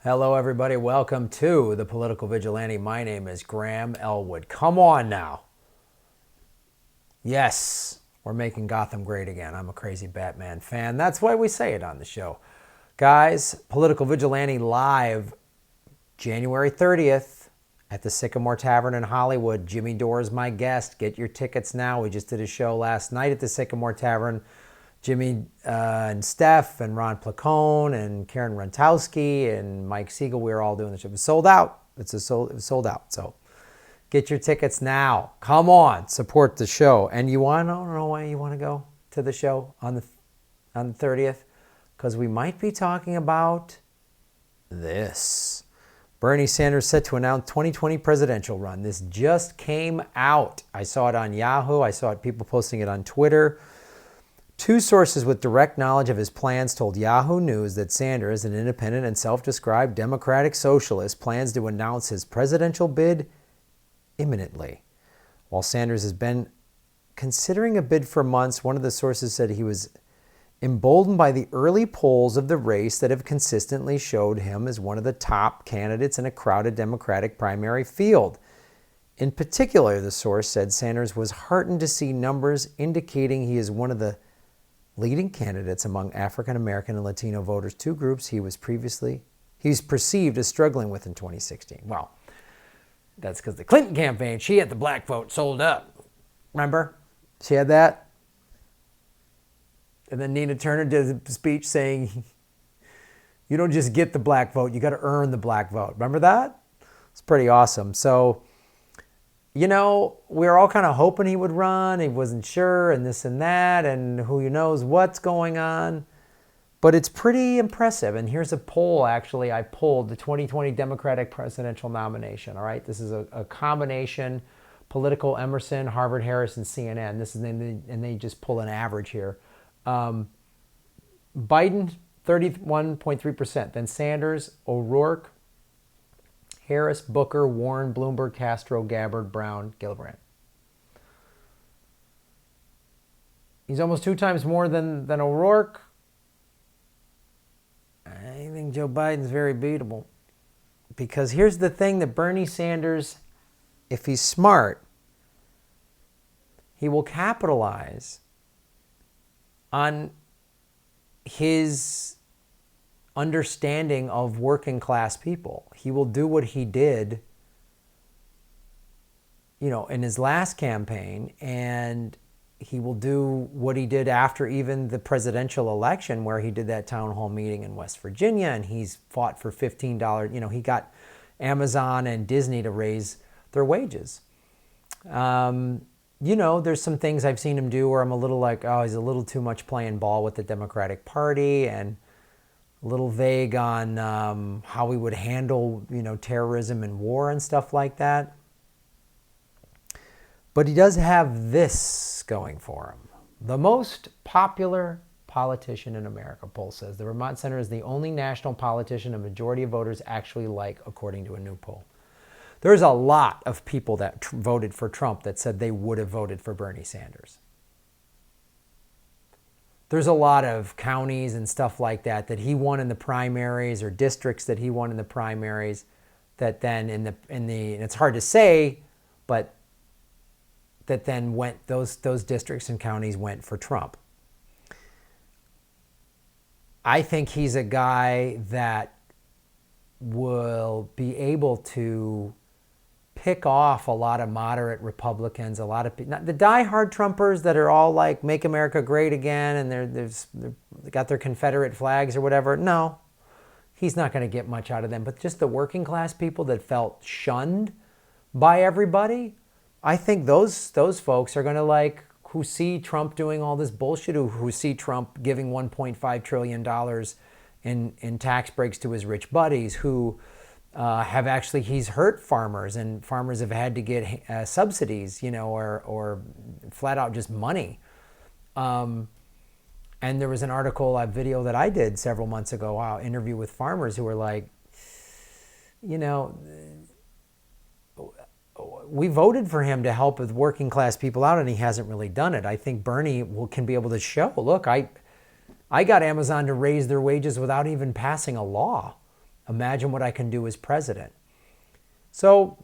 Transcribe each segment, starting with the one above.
Hello, everybody. Welcome to the Political Vigilante. My name is Graham Elwood. Come on now. Yes, we're making Gotham great again. I'm a crazy Batman fan. That's why we say it on the show. Guys, Political Vigilante live January 30th at the Sycamore Tavern in Hollywood. Jimmy Dore is my guest. Get your tickets now. We just did a show last night at the Sycamore Tavern. Jimmy and Steph and Ron Placone and Karen Rentowski and Mike Siegel, we were all doing the show. It was sold out. It was sold out. So get your tickets now. Come on, support the show. And you want to know why you want to go to the show on the 30th? Because we might be talking about this. Bernie Sanders set to announce 2020 presidential run. This just came out. I saw it on Yahoo. I saw it people posting it on Twitter. Two sources with direct knowledge of his plans told Yahoo News that Sanders, an independent and self-described democratic socialist, plans to announce his presidential bid imminently. While Sanders has been considering a bid for months, one of the sources said he was emboldened by the early polls of the race that have consistently showed him as one of the top candidates in a crowded Democratic primary field. In particular, the source said Sanders was heartened to see numbers indicating he is one of the leading candidates among African American and Latino voters, two groups he was perceived as struggling with in 2016. Well, that's because the Clinton campaign, she had the black vote sold up. Remember? She had that. And then Nina Turner did a speech saying, you don't just get the black vote, you got to earn the black vote. Remember that? It's pretty awesome. So, you know, we were all kind of hoping he would run. He wasn't sure and this and that and who knows what's going on. But it's pretty impressive. And here's a poll, actually, I pulled the 2020 Democratic presidential nomination. All right, this is a combination, Political, Emerson, Harvard, Harris, and CNN. This is, and they just pull an average here. Biden, 31.3%. Then Sanders, O'Rourke, Harris, Booker, Warren, Bloomberg, Castro, Gabbard, Brown, Gillibrand. He's almost 2 times more than O'Rourke. I think Joe Biden's very beatable. Because here's the thing that Bernie Sanders, if he's smart, he will capitalize on his understanding of working class people. He will do what he did, in his last campaign, and he will do what he did after even the presidential election, where he did that town hall meeting in West Virginia, and he's fought for $15. He got Amazon and Disney to raise their wages. There's some things I've seen him do where I'm a little like, oh, he's a little too much playing ball with the Democratic Party and a little vague on how we would handle, terrorism and war and stuff like that. But he does have this going for him. The most popular politician in America, poll says. The Vermont Senator is the only national politician a majority of voters actually like, according to a new poll. There's a lot of people that voted for Trump that said they would have voted for Bernie Sanders. There's a lot of counties and stuff like that he won in the primaries, or districts that he won in the primaries, that then in the and it's hard to say, but that then went, those districts and counties went for Trump. I think he's a guy that will be able to pick off a lot of moderate Republicans, a lot of the diehard Trumpers that are all like, make America great again, and they got their Confederate flags or whatever. No, he's not going to get much out of them. But just the working class people that felt shunned by everybody, I think those folks are going to who see Trump doing all this bullshit, who see Trump giving $1.5 trillion in tax breaks to his rich buddies, who have actually, he's hurt farmers, and farmers have had to get subsidies, or flat out just money. And there was an article, a video that I did several months ago, interview with farmers who were like, we voted for him to help with working class people out, and he hasn't really done it. I think Bernie can be able to show, look, I got Amazon to raise their wages without even passing a law. Imagine what I can do as president. So,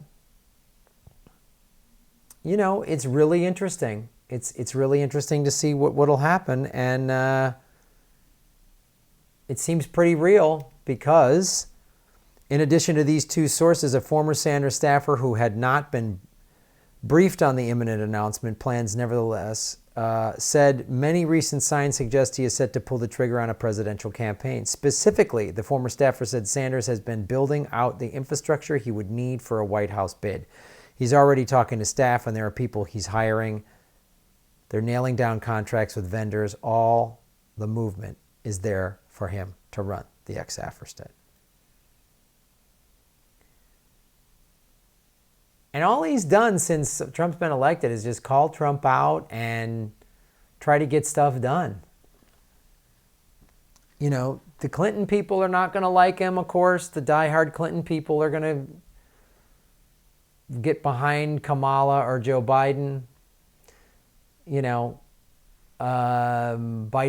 it's really interesting. It's really interesting to see what'll happen. And it seems pretty real because in addition to these two sources, a former Sanders staffer who had not been briefed on the imminent announcement plans nevertheless said many recent signs suggest he is set to pull the trigger on a presidential campaign. Specifically, the former staffer said Sanders has been building out the infrastructure he would need for a White House bid. He's already talking to staff, and there are people he's hiring. They're nailing down contracts with vendors. All the movement is there for him to run, the ex-staffer said. And all he's done since Trump's been elected is just call Trump out and try to get stuff done. The Clinton people are not going to like him, of course. The diehard Clinton people are going to get behind Kamala or Joe Biden. Biden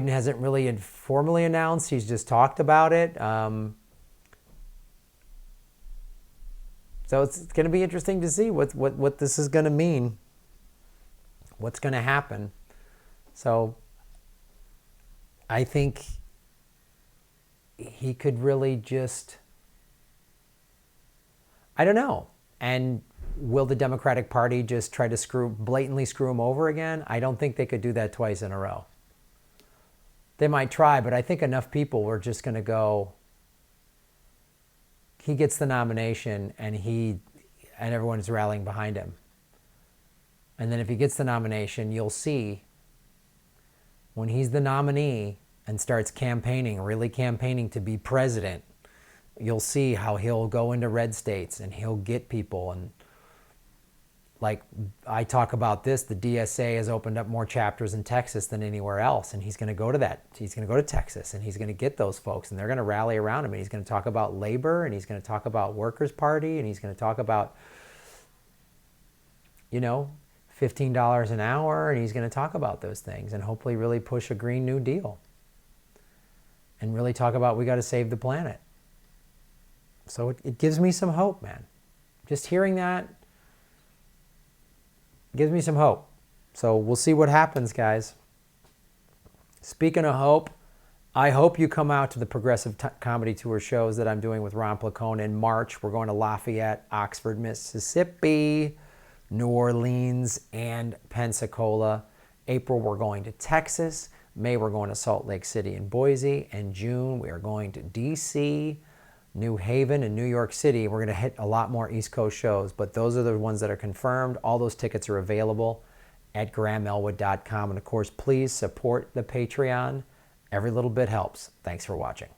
hasn't really formally announced. He's just talked about it. So it's going to be interesting to see what this is going to mean, what's going to happen. So I think he could really just, I don't know. And will the Democratic Party just try to blatantly screw him over again? I don't think they could do that twice in a row. They might try, but I think enough people were just going to go, he gets the nomination and everyone is rallying behind him. And then if he gets the nomination, you'll see when he's the nominee and starts really campaigning to be president, you'll see how he'll go into red states and he'll get people. And like I talk about this, the DSA has opened up more chapters in Texas than anywhere else. And he's going to go to that. He's going to go to Texas and he's going to get those folks and they're going to rally around him. And he's going to talk about labor and he's going to talk about Workers' Party and he's going to talk about, $15 an hour. And he's going to talk about those things and hopefully really push a Green New Deal and really talk about we got to save the planet. So it gives me some hope, man. Just hearing that gives me some hope. So we'll see what happens, guys. Speaking of hope, I hope you come out to the Progressive Comedy Tour shows that I'm doing with Ron Placone in March. We're going to Lafayette, Oxford, Mississippi, New Orleans, and Pensacola. April, we're going to Texas. May, we're going to Salt Lake City and Boise. And June, we are going to D.C., New Haven, and New York City. We're going to hit a lot more East Coast shows, but those are the ones that are confirmed. All those tickets are available at grahamelwood.com. And of course, please support the Patreon. Every little bit helps. Thanks for watching.